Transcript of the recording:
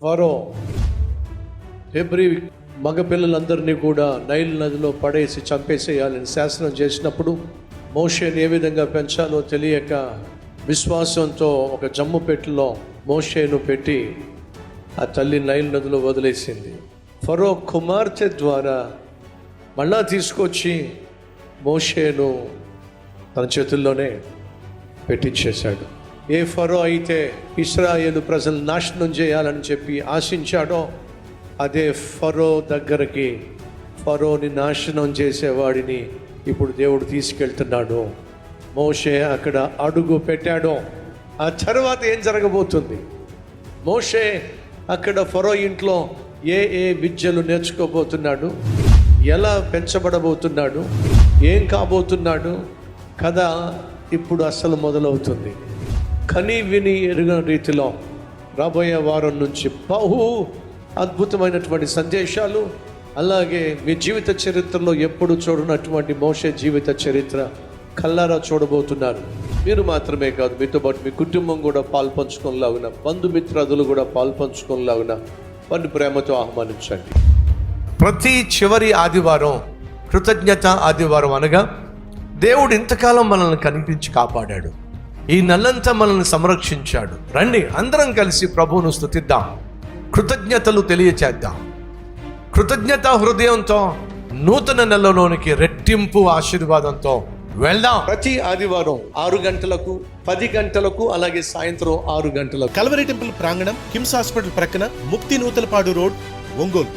ఫరో Hebrew మగపిల్లలందరినీ కూడా Nile నదిలో పడేసి చంపేసేయాలని శాసనం చేసినప్పుడు మోషేని ఏ విధంగా పెంచాలో తెలియక విశ్వాసంతో ఒక జమ్ము పెట్టెలో మోషేను పెట్టి ఆ తల్లి నైల్ నదిలో వదిలేసింది. ఫరో కుమార్తె ద్వారా మళ్ళా తీసుకొచ్చి మోషేను తన చేతుల్లోనే పెట్టించేశాడు. ఏ ఫరో అయితే ఇశ్రాయేలు ప్రజలు నాశనం చేయాలని చెప్పి ఆశించాడో అదే ఫరో దగ్గరికి ఫరోని నాశనం చేసేవాడిని ఇప్పుడు దేవుడు తీసుకెళ్తున్నాడు. మోషే అక్కడ అడుగు పెట్టాడు. ఆ తర్వాత ఏం జరగబోతుంది? మోషే అక్కడ ఫరో ఇంట్లో ఏ విద్యలు నేర్చుకోబోతున్నాడు, ఎలా పెంచబడబోతున్నాడు, ఏం కాబోతున్నాడు, కథ ఇప్పుడు అసలు మొదలవుతుంది. కని విని ఎరుగని రీతిలో రాబోయే వారం నుంచి బహు అద్భుతమైనటువంటి సందేశాలు, అలాగే మీ జీవిత చరిత్రలో ఎప్పుడు చూడనటువంటి మోషే జీవిత చరిత్ర కల్లారా చూడబోతున్నారు. మీరు మాత్రమే కాదు, మీతో పాటు మీ కుటుంబం కూడా పాల్పంచుకోలాగున, బంధుమిత్రాదులు కూడా పాల్పంచుకోలాగున వారిని ప్రేమతో ఆహ్వానించండి. ప్రతి చివరి ఆదివారం కృతజ్ఞత ఆదివారం అనగా దేవుడు ఇంతకాలం మనల్ని కనిపించి కాపాడాడు, ఈ నెలంతా మనల్ని సంరక్షించాడు. రండి అందరం కలిసి ప్రభువును స్తుతిద్దాం, కృతజ్ఞతలు తెలియచేద్దాం. కృతజ్ఞత హృదయంతో నూతన నెలలోనికి రెట్టింపు ఆశీర్వాదంతో వెళ్దాం. ప్రతి ఆదివారం 6 గంటలకు, 10 గంటలకు, అలాగే సాయంత్రం 6 గంటలకు కల్వరి టెంపుల్ ప్రాంగణం, కిమ్స్ హాస్పిటల్ ప్రక్కన, ముక్తి నూతలపాడు రోడ్, ఒంగోలు.